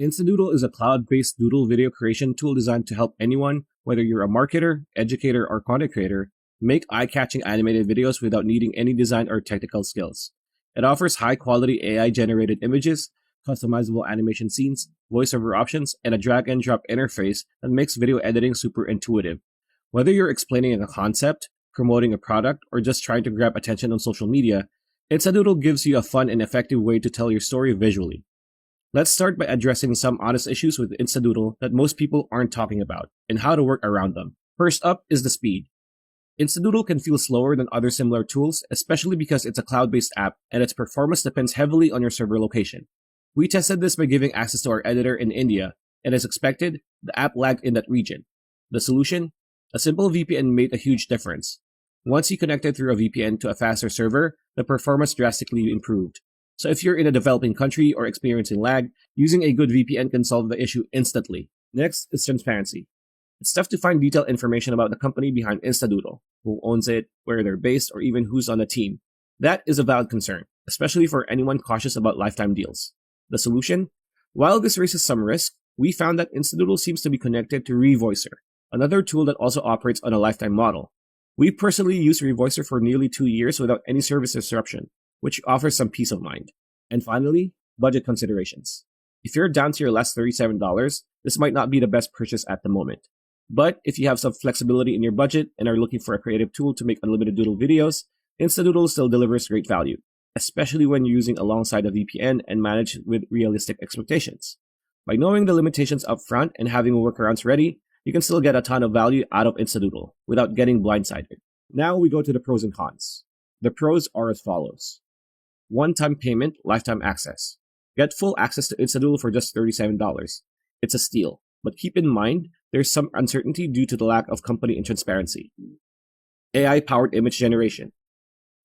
InstaDoodle is a cloud-based doodle video creation tool designed to help anyone, whether you're a marketer, educator, or content creator, make eye-catching animated videos without needing any design or technical skills. It offers high-quality AI-generated images, customizable animation scenes, voiceover options, and a drag-and-drop interface that makes video editing super intuitive. Whether you're explaining a concept, promoting a product, or just trying to grab attention on social media, InstaDoodle gives you a fun and effective way to tell your story visually. Let's start by addressing some honest issues with InstaDoodle that most people aren't talking about, and how to work around them. First up is the speed. InstaDoodle can feel slower than other similar tools, especially because it's a cloud-based app and its performance depends heavily on your server location. We tested this by giving access to our editor in India, and as expected, the app lagged in that region. The solution? A simple VPN made a huge difference. Once you connected through a VPN to a faster server, the performance drastically improved. So if you're in a developing country or experiencing lag, using a good VPN can solve the issue instantly. Next is transparency. It's tough to find detailed information about the company behind InstaDoodle, who owns it, where they're based, or even who's on the team. That is a valid concern, especially for anyone cautious about lifetime deals. The solution? While this raises some risk, we found that InstaDoodle seems to be connected to Revoicer, another tool that also operates on a lifetime model. We personally used Revoicer for nearly 2 years without any service disruption, which offers some peace of mind. And finally, budget considerations. If you're down to your last $37, this might not be the best purchase at the moment. But if you have some flexibility in your budget and are looking for a creative tool to make unlimited doodle videos, InstaDoodle still delivers great value, especially when you're using alongside a VPN and managed with realistic expectations. By knowing the limitations up front and having workarounds ready, you can still get a ton of value out of InstaDoodle without getting blindsided. Now we go to the pros and cons. The pros are as follows. One-time payment, lifetime access. Get full access to InstaDoodle for just $37. It's a steal, but keep in mind there's some uncertainty due to the lack of company and transparency. AI-powered image generation.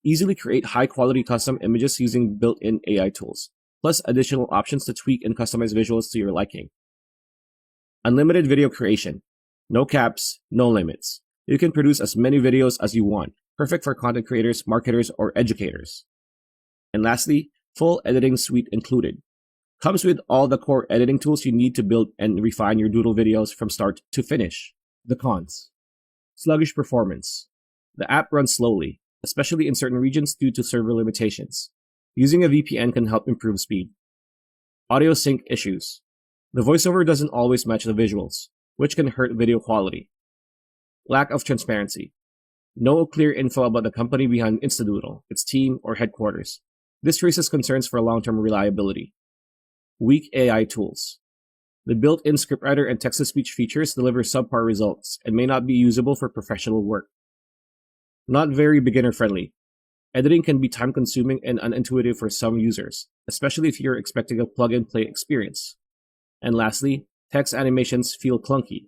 Easily create high-quality custom images using built-in AI tools, plus additional options to tweak and customize visuals to your liking. Unlimited video creation. No caps, no limits. You can produce as many videos as you want, perfect for content creators, marketers, or educators. And lastly, full editing suite included. Comes with all the core editing tools you need to build and refine your doodle videos from start to finish. The cons. Sluggish performance. The app runs slowly, especially in certain regions due to server limitations. Using a VPN can help improve speed. Audio sync issues. The voiceover doesn't always match the visuals, which can hurt video quality. Lack of transparency. No clear info about the company behind InstaDoodle, its team, or headquarters. This raises concerns for long-term reliability. Weak AI tools. The built-in scriptwriter and text-to-speech features deliver subpar results and may not be usable for professional work. Not very beginner-friendly. Editing can be time-consuming and unintuitive for some users, especially if you're expecting a plug-and-play experience. And lastly, text animations feel clunky.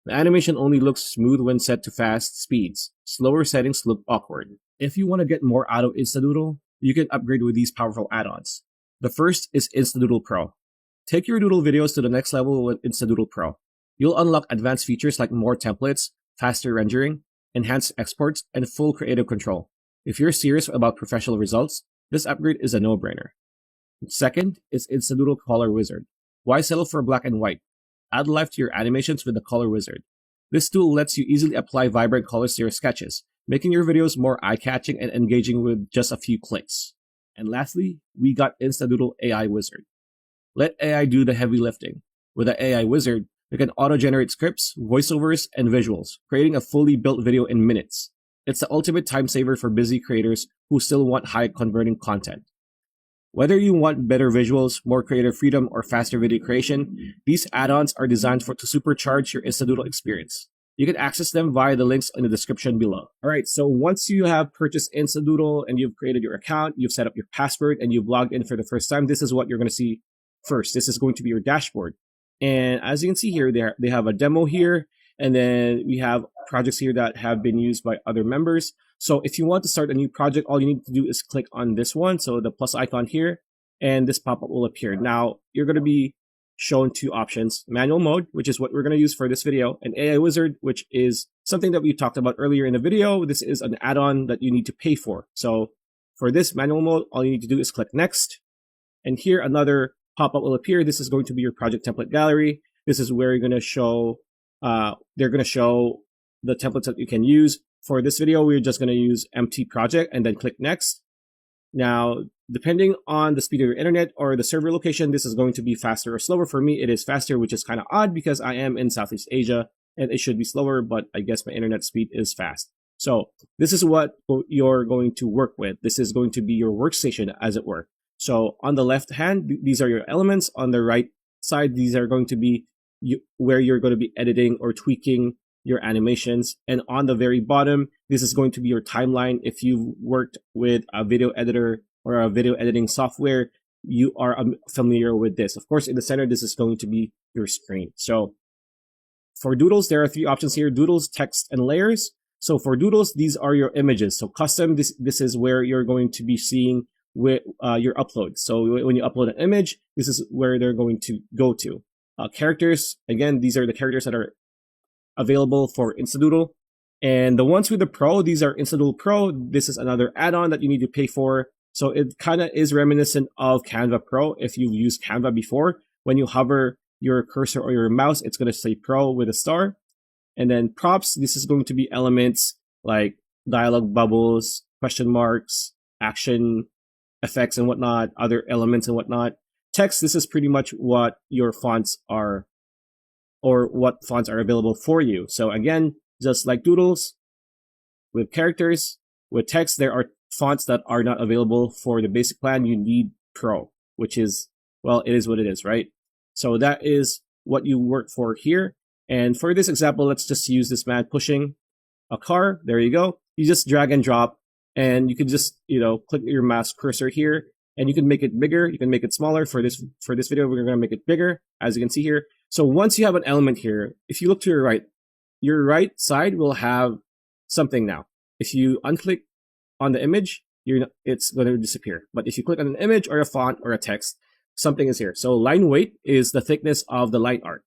The animation only looks smooth when set to fast speeds. Slower settings look awkward. If you want to get more out of InstaDoodle, you can upgrade with these powerful add-ons. The first is InstaDoodle Pro. Take your doodle videos to the next level with InstaDoodle Pro. You'll unlock advanced features like more templates, faster rendering, enhanced exports, and full creative control. If you're serious about professional results, this upgrade is a no-brainer. Second is InstaDoodle Color Wizard. Why settle for black and white? Add life to your animations with the Color Wizard. This tool lets you easily apply vibrant colors to your sketches, making your videos more eye-catching and engaging with just a few clicks. And lastly, we got InstaDoodle AI Wizard. Let AI do the heavy lifting. With the AI Wizard, you can auto-generate scripts, voiceovers, and visuals, creating a fully built video in minutes. It's the ultimate time saver for busy creators who still want high-converting content. Whether you want better visuals, more creative freedom, or faster video creation, these add-ons are designed to supercharge your InstaDoodle experience. You can access them via the links in the description below. Alright, so once you have purchased InstaDoodle and you've created your account, you've set up your password, and you've logged in for the first time, this is what you're going to see first. This is going to be your dashboard. And as you can see here, they have a demo here, and then we have projects here that have been used by other members. So if you want to start a new project, all you need to do is click on this one, so the plus icon here, and this pop-up will appear. Now, you're going to be shown two options: manual mode, which is what we're going to use for this video, and AI Wizard, which is something that we talked about earlier in the video. This is an add-on that you need to pay for. So for this manual mode, all you need to do is click next. And here, another pop-up will appear. This is going to be your project template gallery. This is where you're going to show, they're going to show the templates that you can use. For this video, we're just going to use empty project and then click next. Now, depending on the speed of your internet or the server location, this is going to be faster or slower. For me, it is faster, which is kind of odd because I am in Southeast Asia and it should be slower, but I guess my internet speed is fast. So this is what you're going to work with. This is going to be your workstation, as it were. So on the left hand, these are your elements. On the right side, these are going to be where you're going to be editing or tweaking your animations. And on the very bottom, this is going to be your timeline. If you've worked with a video editor or a video editing software, you are familiar with this. Of course, in the center, this is going to be your screen. So for doodles, there are 3 options here: doodles, text, and layers. So for doodles, these are your images. So custom, this is where you're going to be seeing with your upload. So when you upload an image, this is where they're going to go to. Characters, again, these are the characters that are available for InstaDoodle. And the ones with the Pro, these are InstaDoodle Pro. This is another add-on that you need to pay for. So it kind of is reminiscent of Canva Pro. If you've used Canva before, when you hover your cursor or your mouse, it's going to say Pro with a star. And then props, this is going to be elements like dialogue bubbles, question marks, action effects and whatnot, other elements and whatnot. Text, this is pretty much what your fonts are, or what fonts are available for you. So again, just like doodles, with characters, with text, there are fonts that are not available for the basic plan. You need Pro, which is, well, it is what it is, right? So that is what you work for here. And for this example, let's just use this man pushing a car. There you go. You just drag and drop, and you can just, click your mouse cursor here, and you can make it bigger. You can make it smaller. For this video, we're going to make it bigger, as you can see here. So once you have an element here, if you look to your right side will have something now. If you unclick on the image, it's going to disappear. But if you click on an image or a font or a text, something is here. So line weight is the thickness of the line art.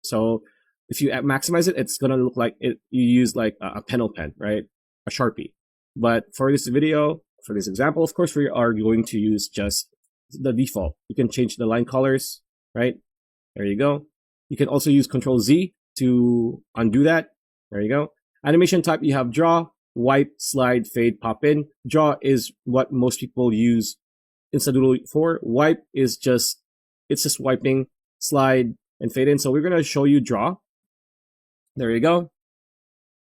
So if you maximize it, it's going to look like you use like a penel pen, right? A Sharpie. But for this video, for this example, of course, we are going to use just the default. You can change the line colors, right? There you go. You can also use Control Z to undo that. There you go. Animation type, you have draw, wipe, slide, fade, pop in. Draw is what most people use InstaDoodle for. Wipe is just wiping, slide, and fade in. So we're going to show you draw. There you go.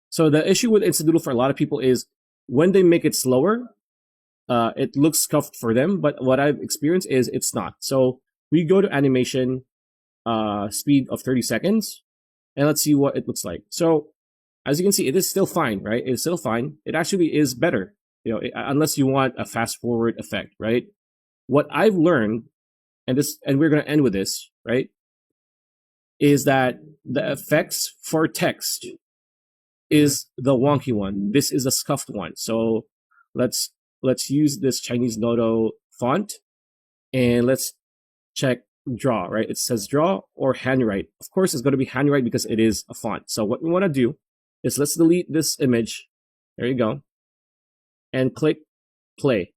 So the issue with InstaDoodle for a lot of people is when they make it slower, it looks scuffed for them. But what I've experienced is it's not. So we go to animation speed of 30 seconds, and let's see what it looks like. So as you can see, it is still fine, right? It's still fine. It actually is better, unless you want a fast forward effect, right? What I've learned, and we're going to end with this, right, is that the effects for text is the wonky one. This is a scuffed one. So let's use this Chinese Noto font, and let's check draw, right? It says draw or handwrite. Of course, it's going to be handwrite because it is a font. So what we want to do is let's delete this image. There you go. And click play.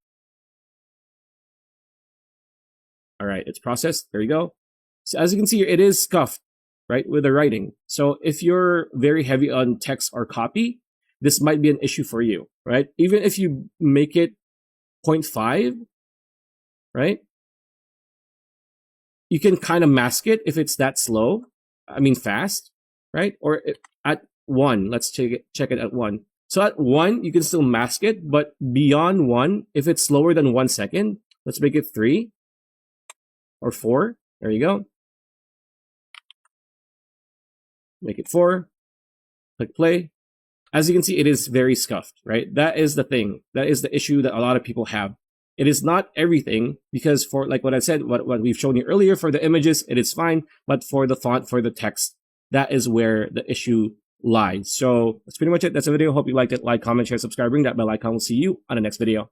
All right, it's processed. There you go. So as you can see here, it is scuffed, right, with the writing. So if you're very heavy on text or copy, this might be an issue for you, right? Even if you make it 0.5, right? You can kind of mask it if it's that slow. I mean, fast, right? Or at 1, let's check it at 1. So at 1, you can still mask it, but beyond 1, if it's slower than 1 second, let's make it 3 or 4. There you go. Make it 4. Click play. As you can see, it is very scuffed, right? That is the thing. That is the issue that a lot of people have. It is not everything, because for, like what I said, what we've shown you earlier, for the images, it is fine. But for the font, for the text, that is where the issue lies. So that's pretty much it. That's the video. Hope you liked it. Like, comment, share, subscribe, ring that bell icon. We'll see you on the next video.